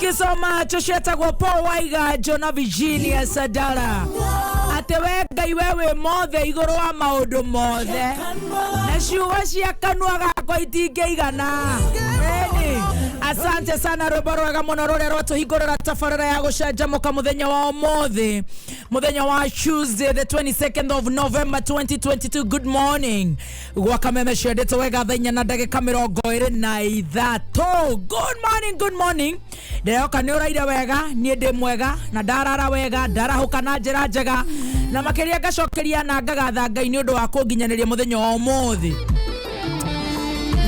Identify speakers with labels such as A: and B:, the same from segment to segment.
A: you so much. Osheta kwa Paul Waiga, Jona Virginia Sadala. Atewega iwewe mothe igoro wa maundu mothe. Na ciugo cia kanua gakwa itingĩigana. Asante sana Roborwega muno rorero tuhigorera tafarara ya gũcanjamũka muthenya wa ũmũthĩ. Muthenya wa Tuesday the 22nd of November 2022. Good morning. Gwakameme shedete wega thenya na ndagĩka 23. Good morning. Ndeoka nĩ ũraire wega, niĩ ndĩ mwega na ndarara wega, ndarahuka na njĩra njega na makĩria ngacokeria na ngagatha Ngai nĩ ũndũ wa kũnginyanĩria muthenya wa ũmũthĩ.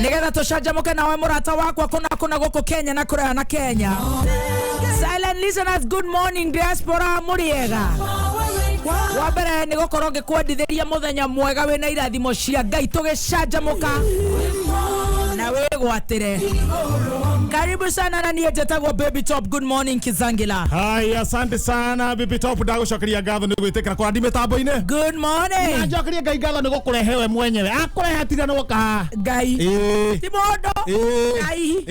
A: Nigeza tushajamuke na we murata wako kuna goko Kenya na kuraya na Kenya. Silent listeners, good morning diaspora muriega. Wabere ni gokoroge kwendithĩria muthenya mwega wina irathimo cia Ngai tugicanjamuka na we gwatire. Karibu sana na niye jetagwo Baby Top. Good morning Kizangila.
B: Hai, asante sana Baby Top, ndagũcokeria ngatho nĩ gwĩtĩkĩra kwa ndĩ mĩtambo-inĩ.
A: Good morning.
B: Njokeria Ngai ngatho nĩ gũkũrehewe mwenyewe. Akũrehe atira nĩ gũkaha.
A: Ngai. Ti mũndũ. Ngai.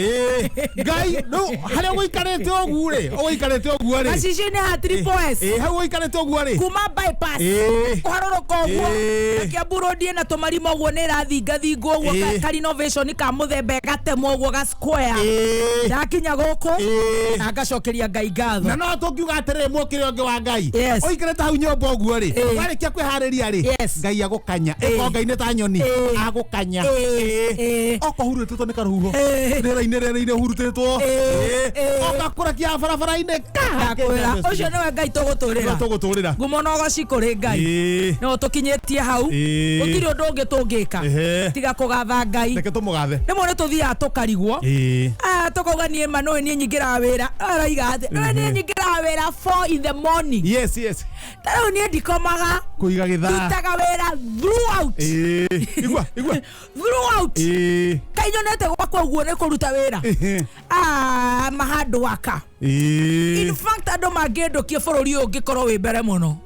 B: Ngai, no harĩa ũikarĩte ũguo rĩ. Ũikarĩte ũguo rĩ.
A: Acicine ha triple S.
B: Hau ũikarĩte ũguo rĩ.
A: Kuma bypass. Kwaroroka ũguo. Akĩamburũndie na tũmarima ũguo nĩ rathingathingwo ũguo ka renovation ka mũthemba gatemo ũguo ga square. Ndakinya goko agacokeria Ngai ngatho.
B: Na no tũngiuga atĩrĩ mũkĩre ũngĩ wa Ngai. Ũikarĩte hau nyũmba ũguo rĩ. Warĩkia kwĩharĩria rĩ. Ngai agũkanya. Ĩkongai-inĩ ta nyoni agũkanya. Okahurutĩtwo nĩ karuhuho. Rĩera-inĩ hurutĩtwo. Okakũrakia barabara-inĩ ka.
A: Ũcio nĩwe Ngai tũgũtũrĩra. Ngumo no gocikũrĩ Ngai. No tũkinyĩtie hau. Gũtirĩ ũndũ ũngĩ tũngĩka. Tiga kũgatha Ngai.
B: Reke tũmũgathe.
A: Rĩmwe nĩ tũthiaga tũkarigwo. Tokoga ni emano ni nyingira wera araiga ati ni nyingira wera 4 in the morning.
B: Yes.
A: Taro ni ndikomaga
B: kuiga githa
A: tutaga wera throughout.
B: Igwa
A: Throughout. Kaiyonete gwakwa uguo ne kuruta wera. Mahando waka. In fact ando magendo kie bururi ungikorwo wi mbere muno.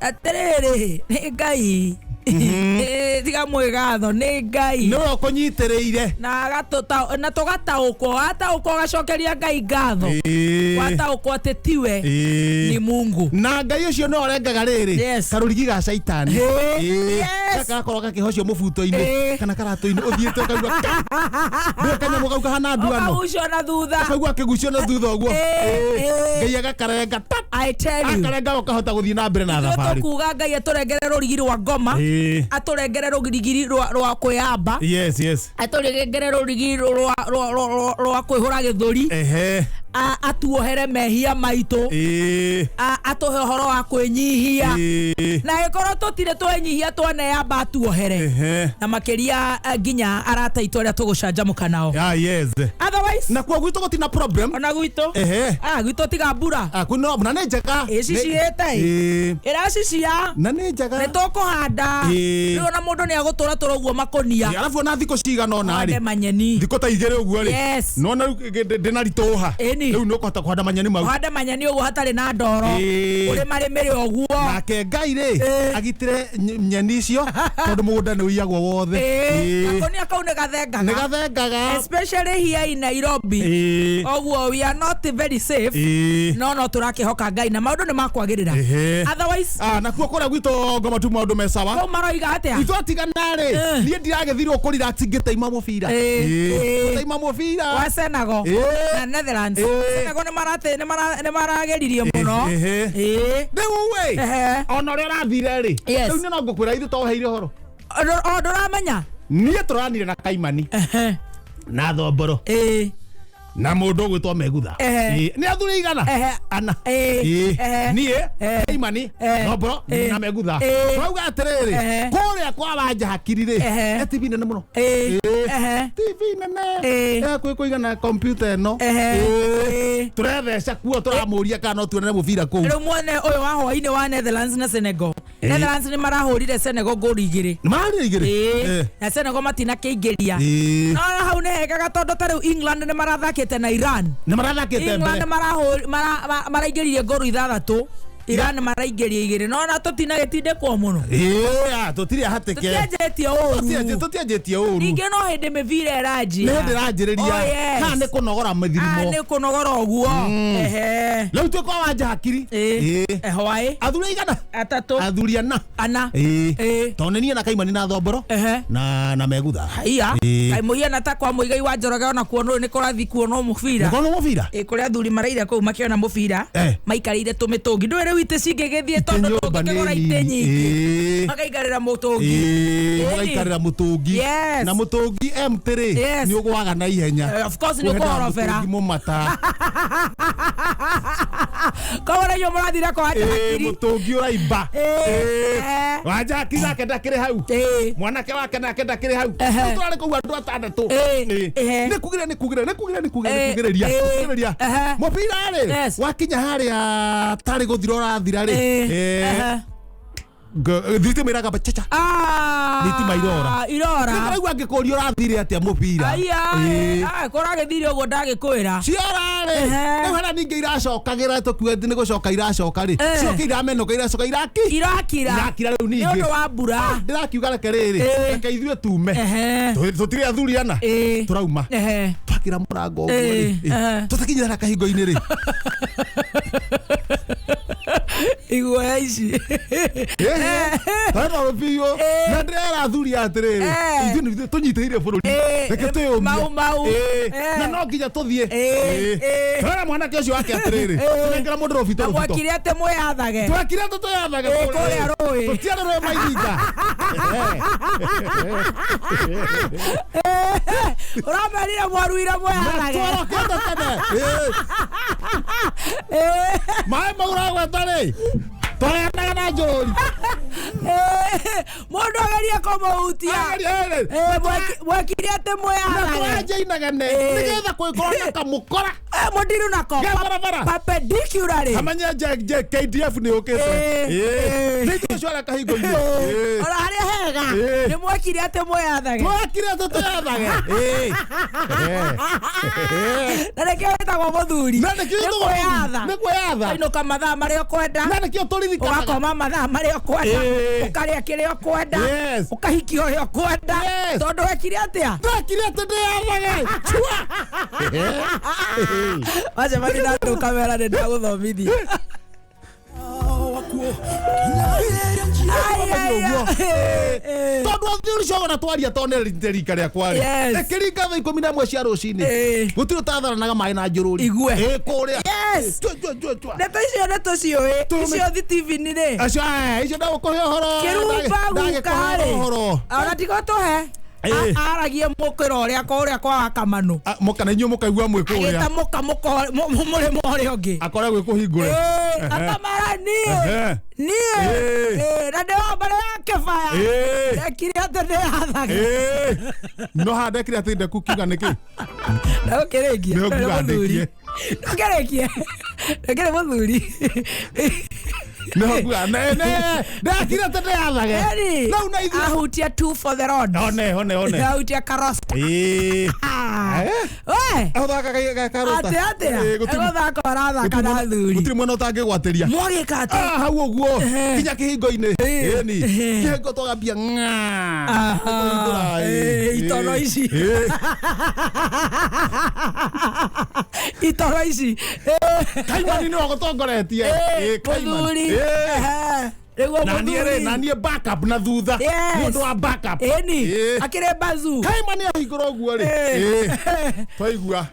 A: Aterere ni Ngai. Tiga mwegatho ni Ngai
B: no kũnyitĩrĩire
A: na tũgataũkwo gacokeria Ngai ngatho gataũkwo atĩ tiwe ni Mungu
B: na Ngai ũcio no orengaga rĩrĩ karũrigi ga Saitani gagakorwo gakĩhocio mũbuto-inĩ kana karatũ-inĩ ũthiĩte ũkaigua kanyamũ gau kahana nduano
A: ũcio na thutha
B: ũkaigua kĩgucio na thutha ũguo Ngai agakarenga
A: I tell you
B: akarenga ũkahota gũthiĩ na mbere na thabarĩ
A: kuga Ngai atũrengere rũrigi rwa ngoma atũrengere rũgirigiri rwa kwĩamba atũrengere rũrigi rwa kwĩhũra gĩthũri atuohere mehia maitũ atuhe ũhoro wa kwĩnyihia na gĩkorwo tũtirĩ twenyihia twaneamba atuohere na makĩria nginya arata itũ arĩa tũgũcanjamũka nao. Otherwise
B: na kwa gwitũ gũtina problem
A: ona gwitũ gwitũ tiga mbura
B: kuno na nĩ njega
A: ĩciciĩte ĩracicia
B: na nĩ njega
A: nĩ tũkũhanda rĩu na mũndũ nĩ agũtũra ũguo makonia
B: arabu na thikũ cigana ona rĩ
A: manyeni
B: thikũ ta igĩrĩ ũguo rĩ no na ndĩnaritũha rĩu no kũhota kũhanda manyeni mau
A: handa manyeni ũguo hatarĩ na ndoro ũrĩ marĩmĩre ũguo
B: nake Ngai rĩ agitĩre nyeni icio tondũ mũgũnda nĩ ũiyagwo wothe
A: makonia kau nĩ gathengaga especially here in Nairobi ũguo we are not very safe no tũrakĩhoka Ngai na maũndũ nĩ makwagĩrĩra. Otherwise
B: na kuo kũrĩa gwitũ ngoma tu maũndũ me sawa
A: kau maroiga atĩa
B: itwatigana rĩ niĩ ndiragethirwo kũrira ngĩtaima mũbira taima mũbira
A: wa Senegal na Netherlands nĩ marageririe mũno
B: rĩu we ona ũrĩa ũrathire rĩ rĩu nĩ no ngũkwĩra ithuĩ tũheire ũhoro
A: ndũramenya
B: niĩ tũranire na Kaimani na Thomboro na mũndũ ũgwĩtwo Megutha nĩ athuri igana ana niĩ Kaimani Thomboro na Megutha twauga atĩrĩrĩ kũrĩa kwa Wanja Hakiri rĩ TV nene mũno TV nene kwĩkũigana kompiuta ĩno tũretheca kuo tũramũria kana no tuonere mũbira kũu
A: rĩu mwene ũyũ wa hwainĩ wa Netherlands na Senegal Netherlands nĩ marahũrire Senegal ngũru igĩrĩ na Senegal matinakĩingĩria no hau nĩ hegaga tondũ ta rĩu England nĩ marathakĩte na Iran
B: nĩ marathakĩte
A: England maraingĩririe ngũru 6 Iran maraingeria igiri no na tutina getinde kwa muno
B: tutiri hateke tutiajetie uru
A: ninge no hinde mivira raji
B: ne ndiranjiriria ha ne kunogora mathirimo
A: ne kunogora oguo
B: leo tu kwa wanja hakiri
A: hwai
B: athuri igana
A: atatu
B: athuri ana tonenia na kaimani na thomboro na megutha
A: haya kaimuhia na takwa muigai wa Njoroge ona kuono ni kurathi kuono mubira kuria athuri maraire kuu makiona mubira maikarire tumitungi ndwire wite cingigithie tondu tungikigora ite nyingi makaikarira mutungi
B: makaikarira mutungi na mutungi M3 ni ugwaga na ihenya
A: of course ni ukorofera
B: mumata
A: kawara yo marathire kwa hakiri
B: mutungi uraiba wanja kiza kenda kire hau mwanake wake na kenda kire hau turare kuwa andu atandatu ni kugireria mubira ri wakinya haria tari guthira rathira ri thitima iragamba chacha thitima irora ndiragua ngikuria urathire atia mubira
A: kuragithire uguo ndagikwira
B: ciora ri riu hana ninge iracokagira tukuwe ni gucoka iracoka ri cio iramenuka iracoka irakira riu ninge
A: ndu wa mbura
B: ndirakiuga reke riri reke ithuĩ tume tutire athuri ana turauma twakira murango uguo tutakinyira na kahingo-ini ri
A: iguoya ici
B: tana rubio na ndera athuri atiriri ithuĩ tunyitĩire bũrũri reke twĩyũmie na no nginya tũthiĩ twara mwanake ũcio wake atiriri tũnengera mũndũ rũbito
A: mwakire atĩ mwĩyathage
B: twakire atĩ twĩyathage
A: kũrĩa rũĩ
B: tũtiarĩ rũĩ maininga
A: ũramerire mwaruire mwĩyathage
B: twarokete tene maĩ mauragweta rĩ twareanaga na njũri
A: mũndũ ageria kũmũhutia mwekire atĩ mwĩyathage
B: inagane nigetha kwĩkorwo na kamũkora
A: mũndiru nako perpendicularly
B: amanya KDF nĩ ũkĩte nĩtũcora kahingo-inĩ
A: ona harĩa hega nĩ mwekire atĩ mwĩyathage
B: twakire atĩ twĩyathage
A: na nĩkĩo wĩtagwo mũthuri nĩ kwĩyatha ainũka mathaa marĩa ũkwenda
B: na nĩkĩo tũririkanaga
A: ũgakoma mathaa marĩa ũkwenda ũkarĩa kĩrĩa ũkwenda ũkahikia ũrĩa ũkwenda tondũ wekire atĩa
B: twakire atĩ ndĩyathage
A: wacha mali na ndo kamera nenda gũthomithia
B: tondu athuri cio na twaria tonere rika rĩakwa rĩ ĩkĩringa thaa 11 cia rũcinĩ gũtirĩ ũtatharanaga maĩ na njũrũri
A: igue
B: kũrĩa
A: ndeto icio nĩ tũciũĩ icio thitivini rĩ
B: icio ndagũkũhe ũhoro
A: kĩrumba gukarĩ ona tigo tũhe aragie mũkĩro ũrĩa kwa Kamanu
B: mũkana inyuĩ mũkaigua mwĩ kũrĩa
A: agĩta mũrĩmo ũrĩa ũngĩ
B: akora gwĩkũhingũre
A: akamara niĩ na ndĩwa mbere ya kĩbaya ndekire atĩ ndĩyathage
B: no handekire atĩ ndeku kiuga nĩkĩ
A: ndũkĩrĩkia ndekire mũthuri
B: no gua ndakire atĩ ndĩyathage no na ithuĩ
A: ahutia two for the road
B: one
A: ahutia karosta we
B: athaka karota
A: atĩa gũthaka ũrathaka na thuri
B: gũtirĩ mwena ũtangĩgwatĩria
A: mwagĩka atĩ
B: hau ũguo kinya kĩhingo-inĩ ĩni kĩhingo twagambia
A: itoro ici itoro ici
B: Kaimani nĩ wagũtongoretie
A: Kaimani
B: na niĩ backup na thutha nĩ ũndũ wa backup
A: akĩrĩ bazu
B: Kaimani ahingũra ũguo rĩ twaigua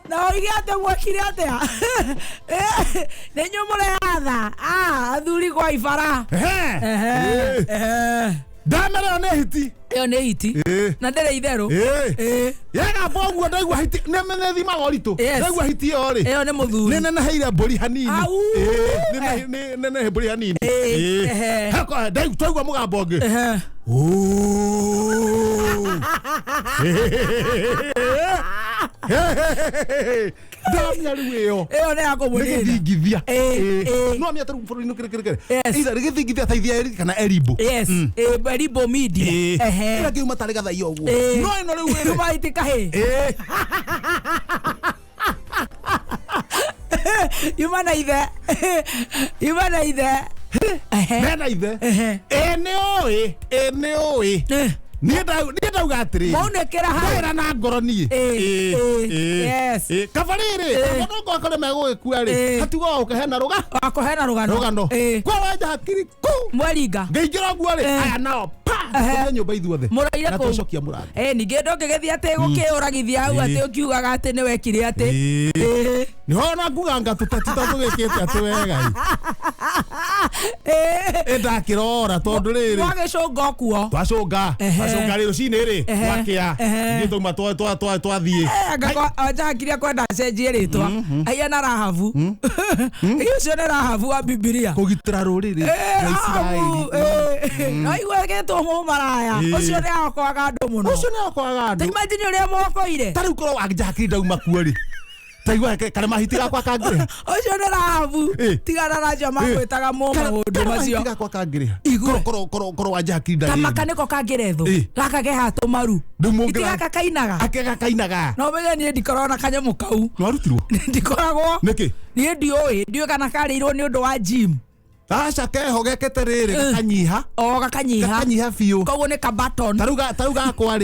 A: na oige atĩ mwekire atĩa nĩ inyuĩ mũreyatha athuri kwa ibara
B: ndamera ĩyo nĩ hiti
A: ĩyo nĩ hiti na ndĩrĩ itherũ
B: yegamba ũguo ndaigua hiti nĩ thimaga ũritũ ndaigua hiti ĩyo rĩ
A: ĩyo nĩ mũthuri
B: nĩ neneheire mbũri hanini nĩ nenehe mbũri hanini twaigua mũgambo ũngĩ Damya riweo.
A: Ne yako munene.
B: Ngithingithia. No mi ataru buru inu kire. Ida ngithingithia taithia eri kana eribo.
A: Yes. Eribo media.
B: Ira kiuma tari gatha iyo guo. No ino riu eri.
A: Kuma itika he. Yumana ithe.
B: Mena ithe. Ne oi. Nienda ugatiri.
A: Maunekera ha.
B: Wera na ngoro nie.
A: Yes.
B: Kabariri. Onoko akore megugikua ri. Hatigo ukehena ruga.
A: Akohena rugano.
B: Kwa wanja hakiri ku.
A: Mweringa.
B: Ngeijira guo ri. Aya nao. Pa. Nyumba ithuothe.
A: Muraire ko.
B: Na tucokia murango.
A: Ninge ndongegethia ate gukiuragithia au ate ukiugaga ate ni wekire ate.
B: Ni hona nguganga tutatita tugikite ate wega. Ndakirora tondu riri.
A: Twagicunga kuo.
B: Twacunga ri rucini ri. Twakia. Ngi tuma twathie.
A: Anja hakiria kwenda cenjie ritwa. Aya na Rahabu. Iyo cio ni Rahabu wa Biblia.
B: Kugitira ruriri rwa Isiraeli.
A: No igwegetwo mu maraya. Ucio ni akwaga andu muno.
B: Ucio ni akwaga andu.
A: Imagine uria mokoire.
B: Tariu korwo akijahakiri ndauma kuo ri. Taigwa kana mahiti gakwa kangire.
A: Ucio ni Rahabu. Tigana na jo magwitaga mu maundu macio.
B: Mahiti gakwa kangire. Korwo wajahakiri ndaire.
A: Kamaka niko kangire thu. Gaka ge hatu maru. Itigaka kainaga.
B: Akega kainaga.
A: No menye ni ndikorona kanyamu kau.
B: No arutirwo.
A: Ndikoragwo.
B: Niki?
A: Ni ndiyo kana karirwo ni undu wa gym.
B: Aca keho gekete riri gakanyiha. Gakanyiha biu.
A: Koguo ni ka button.
B: Taruga gakwa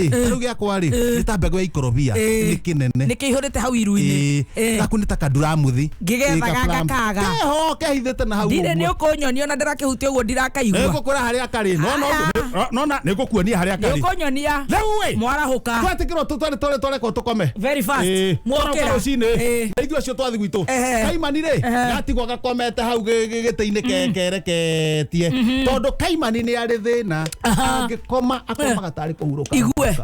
B: ri. Ni ta mbegu ya ikorobia. Ni kinene.
A: Ni kihurite hau iru-ini.
B: Gakunita kaduramuthi.
A: Ngigetha gakaga.
B: Keho kehithite na hau.
A: Ndire ni ukunyonio na ndirakihutia uguo ndirakaigua.
B: Ngukura haria kari. No ni ngukuonia haria kari.
A: Ukunyonia.
B: Riu we.
A: Mwarahuka.
B: Twatikirwo tutware ko tukome.
A: Very fast.
B: Mwokera rucini. Ithuĩ acio twathi gwitu. Kaimani ri. Gatigwo gakomete hau gĩtĩ-inĩ kereketie tondu Kaimani ni ari thina angikoma akomaga tari kuhuruka
A: igue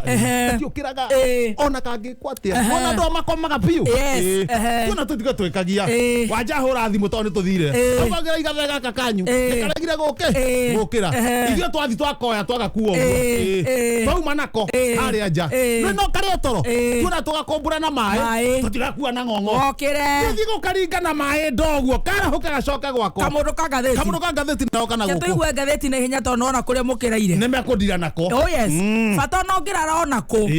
B: tiukiraga ona kangikwatia ona ndo makomaga piu kuna tutiga twikagia wanja hura thimu tondu tuthire tubagira igathega kakanyu karagira gukira ithio twathi twakoya twagakuo bau manako ari anja no kari toro tuna tugakombura na mai tutigakua na ng'ong'o
A: okire
B: thigo karinga na mai ndoguo karahuka gacoka gwako
A: kamundu ka gatheti
B: ngatheti nao kana guku.
A: Tuigwe ngatheti na hinya tondu ona kuria mukiraire.
B: Ni mekundira nako.
A: Oh yes. Bata no ngirara ona ku.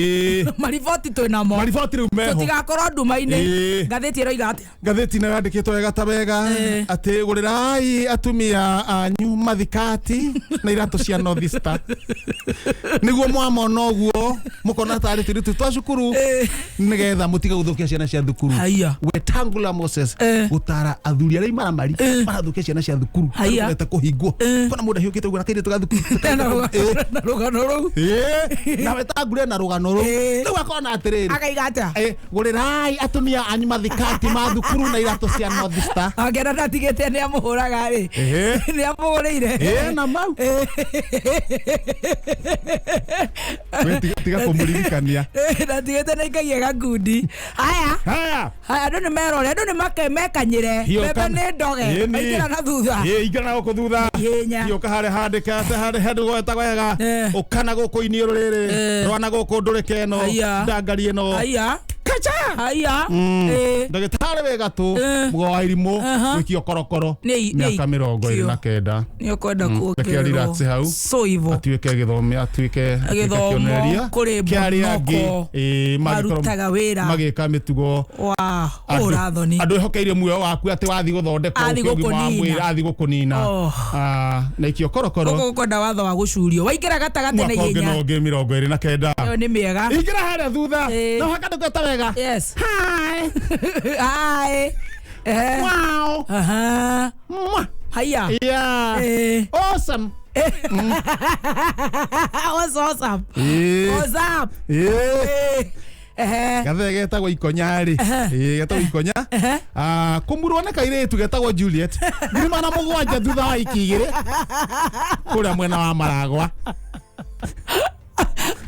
A: Mariboti twina mo.
B: Mariboti riu meho.
A: Tutigakorwo nduma-ini. Ngatheti iroiga atia.
B: Ngatheti na yandikitwo wega ta wega ati gurirai atumia anyu mathikati na iratu cia North Star. Niguo mwamona uguo mukona tari tiritu twa cukuru nigetha mutiga guthukia ciana cia thukuru. Wetangula Moses gutara athuri aria maramari marathukia ciana cia thukuru. Eta kuhingwo kuna mundu hiukite uguo na kaire tugathukuru na rugano ru na wetangure na rugano ru riu akona atiriri akaiga ata gurirai atumia anyu mathikati ma thukuru na iratu cia North Star agera ndatigite ni amuhuraga ri ni amuhurire na mau tiga kumuririkania ndatigite na ikagia gakundi haya andu ni merore andu ni makemekanyire bebe ni ndoge ikira na thutha igana guku thutha yoka hare handika hare handu gweta wega ukana guku inio riri rwana guku ndurikeno ndangari eno kacha haya ndagitari wega tu mugo wa irimu wikio korokoro miaka 29 ni kwenda kuokera relax hau so hivyo atuike githome atuike kioneria kiari angi marutaga wira magika mitugo wa urathoni andu hokeire muoyo waku ati wathi guthondeka ukigima athi gukunina na ikio korokoro ukwenda watho wa gucurio waikira gatagate na ihenya 29 yo ni miega ikira hare thutha no hakadu kweta wega yes hi wow hiya yeah awesome what's awesome what's up gathe getagwo ikonyari getagwo ikonya kumurwo na kairetu getagwo Juliet ngirima na mugwanja thutha wa ikigire kuria mwena wa Maragwa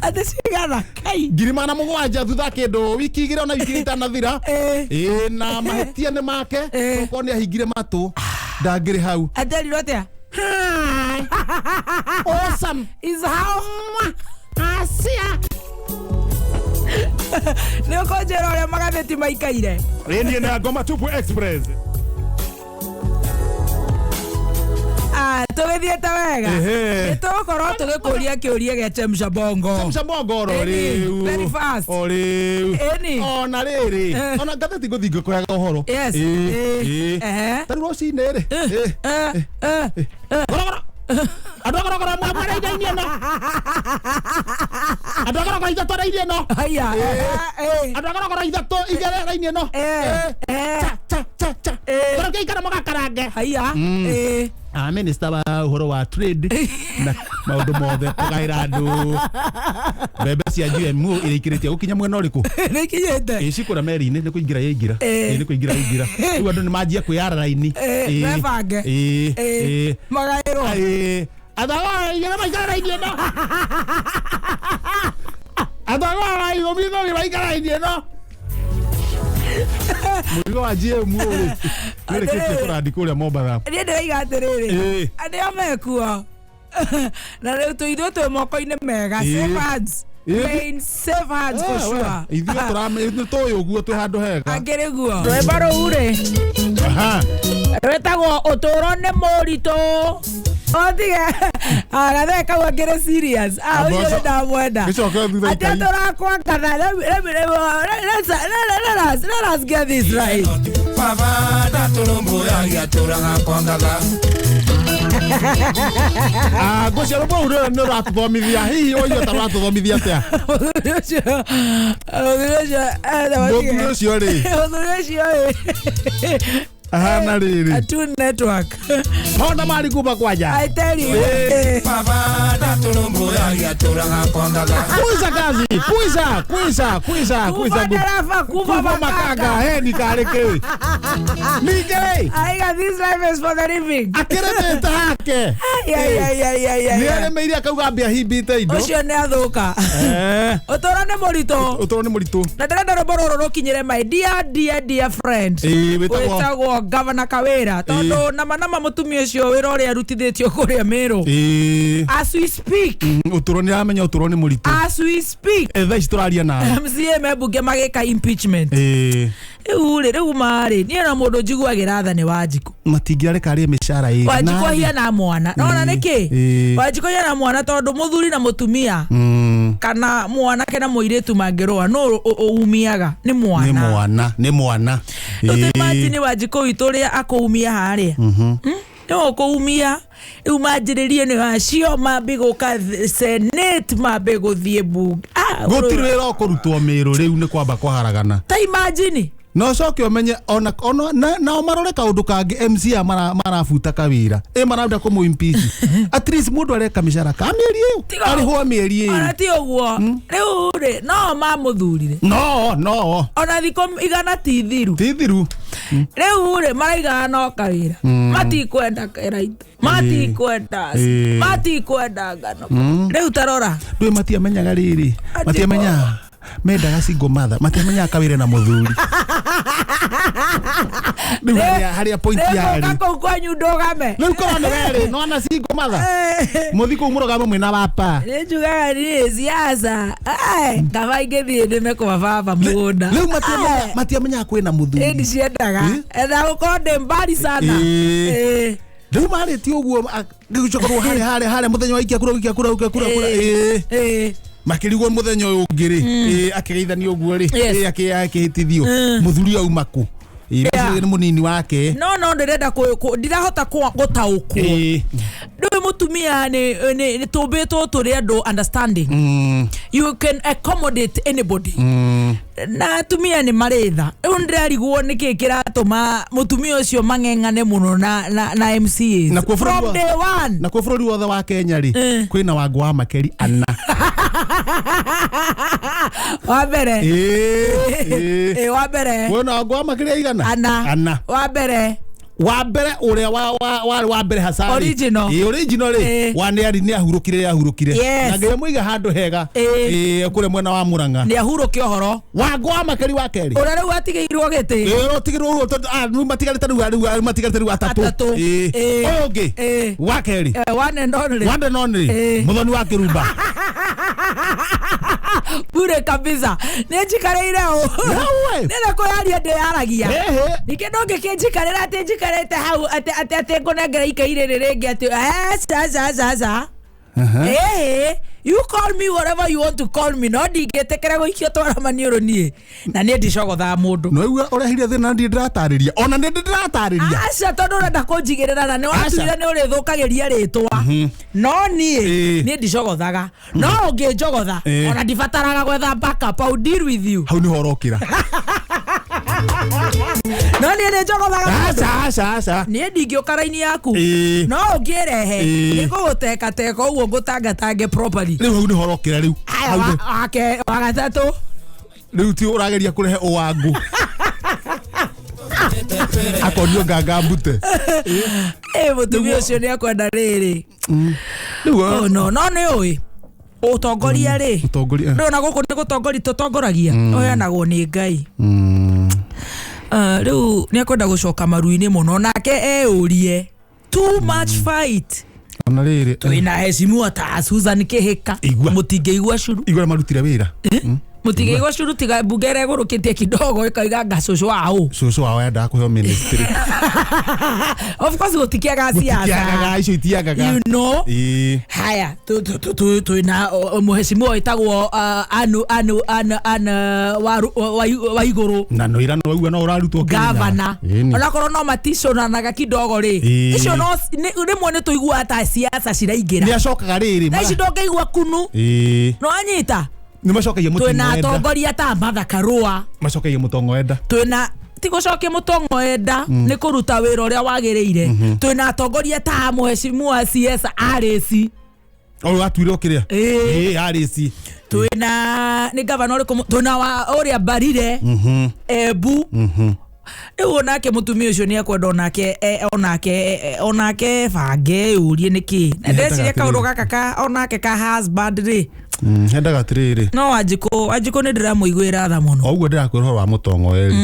B: ate cigana kai ngirima na mugwanja thutha kindu wiki igire ona wiki itanathira na mahetia ni make uko ni ahingire matu ndangire hau aterirwo atia awesome is how asia
A: Nĩ ũkũnjĩra ũrĩa magathĩti maikaire.
B: Rĩndiĩ na Ngoma Tupu Express.
A: Tũgĩthiĩte wega. Nĩtũgũkorwo tũgĩkũria kĩũria gĩa Chemsha Bongo.
B: Chemsha Bongo rĩu.
A: Very fast.
B: Rĩu.
A: Eni.
B: Ona rĩrĩ. Ona ngathĩti ngũthinga kũheaga ũhoro.
A: Yes.
B: Tarĩ rũcinĩ rĩ. Gorogoro. Andũ gorogoro mwamaraithainie no. Andũ gorogoro ithatũ-rainie no.
A: Aya.
B: Andũ gorogoro ithatũ igererainie no. Cha. Gorogoro ikara mũgakarange.
A: Aya.
B: Minister wa ũhoro wa trade na maũndũ mothe kũgaĩra andũ mbembe cia GMO ĩrĩkĩrĩtie gũkinya mwena ũrĩkũ?
A: Nĩkinyĩte.
B: Cikũra meri-inĩ nĩ kũingĩra yaingĩra. Nĩ kũingĩra yaingĩra. Rĩu andũ nĩ manjia kwĩyara raini.
A: Mebange. Magaĩrwo.
B: Athawa igana maikara raini ĩno. Athawa igũmithũ maikara raini ĩno. Mũrigo wa GMO nĩrĩkĩtie kũrandi kũrĩa Mombatha.
A: Niĩ ndĩraiga atĩrĩrĩ, arĩa mekuo na rĩu tũithuĩ twĩ moko-inĩ mega. Safe hands. Safe hands for sure.
B: Ithuĩ tũĩ ũguo twĩ handũ hega.
A: Angĩrĩ guo rwĩmbo rũu rĩ rwĩtagwo ũtũũro nĩ mũritũ. Otige agathe kau angĩrĩ serious. Ũyũ nĩ ndamwenda. Atĩ tũrakwangana. Let us get this right.
B: Ngũcia rũmbo rũu nĩ ũratũthomithia. Hihi ũyũ ũtaratũthomithia atĩa? Mũthuri ũcio rĩ. Ahana rĩrĩ.
A: A two network.
B: Honda mari kuba kwaja.
A: I tell you.
B: Puisa kazi. Puisa. Kuba makaga. Ni kareke. Nige.
A: I got this life is for the living.
B: Akere take.
A: Yeah.
B: Nĩ meiri akauga mbia himbite indo.
A: Ũcio nĩ athũka. Ũtũũro nĩ mũritũ. Na ndĩrenda rũmbo rũrũ rũkinyĩre my dear friend. Wĩtagwo Governor Kawĩra tondũ nama mũtumia ũcio wĩra ũrĩa arutithĩtio kũrĩa Meru. As we speak.
B: Ũtũũro nĩ aramenya ũtũũro nĩ mũritũ.
A: As we speak.
B: Thaa ici tũraria nawe.
A: MCA membunge magĩka impeachment. Rĩu marĩ niĩ na mũndũ njiguagĩra tha nĩ Wanjikũ.
B: Matingĩareka arĩe mĩcara ĩrĩ.
A: Wanjikũ hiana mwana. Nona nĩkĩ? Wanjikũ hiana mwana tondũ mũthuri na mũtumia kana mwanake na mũirĩtu mangĩrũa no umiaga nĩ mwana. Imagine Wanjikũ witũ ũrĩa akũumia harĩa. No kũumia rĩu manjĩrĩrie nĩ wacio mambe gũka Senate mambe gũthiĩ bunge.
B: Gũtirĩ wĩra ũkũrutwo Meru rĩu nĩ kwamba kwaharagana.
A: Ta imagine.
B: No coke ũmenye nao marore kaũndũ kangĩ MCA marabuta kawĩra. Marauda kũmũ impeach. At least mũndũ areka mĩcara ka mĩeri ĩyo. Arĩhwo mĩeri ĩyo. Ona
A: ti ũguo. Rĩu rĩ no mamũthurire.
B: No.
A: Ona thikũ igana ti thiru. Rĩu rĩ maraiga no kawĩra. Matikwenda keraito. Matikwenda ngano. Rĩu tarora.
B: Ndũĩ matiamenyaga rĩrĩ. Matiamenya mendaga single mother. Matiamenya kawĩra na mũthuri. Harĩa point yarĩ.
A: Rĩu kũu kwanyu ndũgame.
B: Rĩu kona rĩrĩ no ana single mother. Mũthi kũu mũrũgame mwĩna bapa.
A: Nĩnjugaga nĩ siasa. Kaba ingĩthiĩ ndĩme kwa baba mũgũnda.
B: Rĩu matiamenya kwĩna mũthuri.
A: Ĩni ciendaga. Enda gũkorwo ndĩ mbari sana.
B: Rĩu marĩtie ũguo gĩcokorwo harĩa mũthenya wa ikia kura. Makĩrigwo mũthenya ũyũ ũngĩ rĩ akĩgeithania ũguo rĩ akĩhĩtithio mũthuri auma kũ nĩ mũnini wake. No
A: ndĩrenda ndirahota gũtaũkwo. Ndũĩ mũtumia nĩ tũmbĩtwo tũrĩ andũ understanding. You can accommodate anybody. Na atumia nĩ marĩtha. Rĩu ndĩrarigwo nĩkĩ kĩratũma mũtumia ũcio mang'eng'ane mũno na MCAs from day one.
B: Na kwa bũrũri wothe wa Kenya rĩ kwĩna Wangũ wa Makeri ana.
A: Wa mbere. Wa mbere.
B: Wona Wangũ wa Makeri aigana?
A: Ana. Wa mbere
B: ũrĩa wa mbere hasa original rĩ nĩ ahurũkire na ngai mũiga handũ hega kũrĩa mwena wa Murang'a
A: nĩ ahurũke ũhoro.
B: Wangũ wa Makeri wa kerĩ
A: ũrĩa rĩu atigĩirwo gĩtĩ
B: matigarĩte rĩu atatũ ũyũ ũngĩ wa kerĩ
A: one and only
B: Muthoni wa Kĩrumba
A: Bure kabisa. Nĩnjikareire ũ. Nĩna kũyaria ndĩyaragia. Ningĩ ndũngĩkĩnjikarĩra atĩ njikarĩte hau atĩ ngũnengera ikaire rĩngĩ atĩ you call me whatever you want to call me. No ndingĩtĩkĩra gũikio twara maniũrũ niĩ. Na niĩ ndicogothaga mũndũ.
B: No uga ũrehire thĩna ndiĩ ndĩratarĩria. Ona nĩ ndĩratarĩria.
A: Aca tondũ ũrenda kũnjigĩrĩra na nĩ watuire nĩ ũrĩthũkagĩria rĩtwa. No niĩ ndicogothaga. No ũngĩnjogotha ona ndibataraga gwetha backup. I'll deal with you.
B: Hau nĩho ũrokĩra.
A: No niĩ ndĩnjogothaga.
B: Aca.
A: Niĩ ndingĩũka raini yaku. No ũngĩrehe nĩgũgũteka ũguo ngũtangatange properly.
B: Rĩu hau nĩho ũrokĩra rĩu.
A: Wa gatatũ.
B: Rĩu ti ũrageria kũrehe ũwangu. Akonio nganga mbute.
A: Mũtumia ũcio nĩ akwenda rĩrĩ. No nĩ ũĩ ũtongoria rĩ. Ndona gũkũ nĩ gũtongoria tũtongoragia. Ũheanagwo nĩ Ngai. Rĩu nĩ akwenda gũcoka maru-inĩ mũno nake eũrie. Too much fight.
B: Ona rĩrĩ.
A: Twĩna hecimu ta Susan Kĩhĩka. Mũtingĩigua curu.
B: Igua marutire wĩra.
A: Mũtingĩigua curu tiga mbunge ĩrĩa ĩgũrũkĩtie kidogo ĩkaiganga cũcũ wao.
B: Cũcũ wao endaga kũheo ministry.
A: Of course gũtikĩaga siasa.
B: Gũtikĩaga icio itiagaga.
A: You know. Haya twĩna mũhecimu wĩtagwo wa igũrũ.
B: Na no ira no uga no ũrarutwo
A: gavana. Onakorwo no maticũnanaga kidogo rĩ. Icio no rĩmwe nĩ tũiguaga ta siasa ciraingĩra.
B: Nĩ acokaga rĩrĩ.
A: Na ici ndũngĩigua kunu. No anyita.
B: Nĩ macokagia mũtongo enda.
A: Twĩna atongoria ta Martha Karũa.
B: Macokagia mũtongo enda.
A: Twĩna tigũcokia mũtongo enda nĩ kũruta wĩra ũrĩa wagĩrĩire. Twĩna atongoria ta mũhecimu wa CS Arĩci.
B: Atuire kĩrĩa? Arĩci.
A: Twĩna nĩ gavana ũrĩkũ? Twĩna wa ũrĩa Mbarire. Embu. Rĩu onake mũtumia ũcio nĩ akwenda onake bange ũrie nĩkĩ. Ndeciria kaũndũ gaka onake ka husband rĩ.
B: Hendaga atĩrĩrĩ.
A: No Wanjikũ nĩ ndĩramũiguĩra tha mũno.
B: Ũguo ndĩrakwĩra wa mũtongo eri.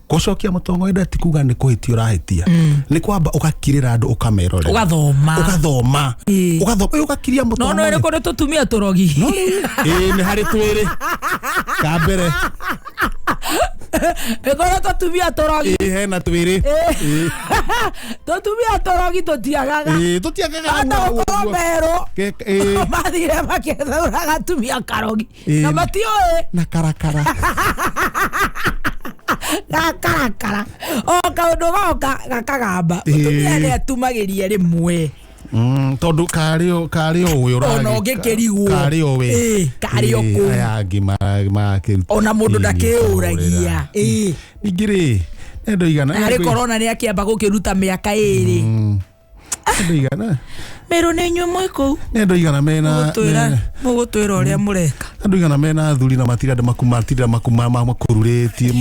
B: Gũcokia mũtongo enda ti kuga nĩ kũhĩtia ũrahĩtia. Nĩ kwamba ũgakirĩra andũ ũkamerore. Ũgathoma. Ũgakiria mũtongo.
A: No ĩrĩkũ nĩ tũtumia tũrogi.
B: Nĩ harĩ twĩrĩ. Ka mbere.
A: Ĩkorwo tũtumia tũrogi.
B: Hena twĩrĩ.
A: Tũtumia tũrogi tũtiagaga.
B: Tũtiagaga.
A: Anda ũkorwo merũ. Mathire makĩthaũraga atumia karogi. Na matiũĩ.
B: Na karakara.
A: Gakarakara. Kaũndũ goka gakagamba. Mũtumia nĩ atumagĩria rĩmwe.
B: Tondũ karĩ ũĩ ũragĩka.
A: Ona ũngĩkĩrigwo.
B: Karĩ ũĩ.
A: Karĩ ũkũ.
B: Aya angĩ makĩruta.
A: Ona mũndũ ndakĩũragia.
B: Ningĩ rĩ, nendo igana.
A: Harĩ korona nĩ akĩamba gũkĩruta mĩaka 2.
B: Nendo igana.
A: Meru nĩ inyuĩ mwĩ kũu.
B: Nendo igana mena.
A: Mũgũtwĩra ũrĩa mũreka.
B: Andũ igana mena thuri na matirenda makuma makururĩtie.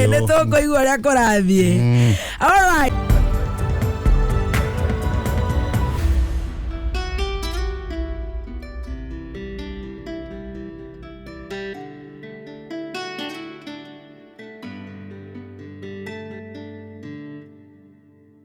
B: Nĩ tũkũigua ũrĩa kũrathiĩ. All right.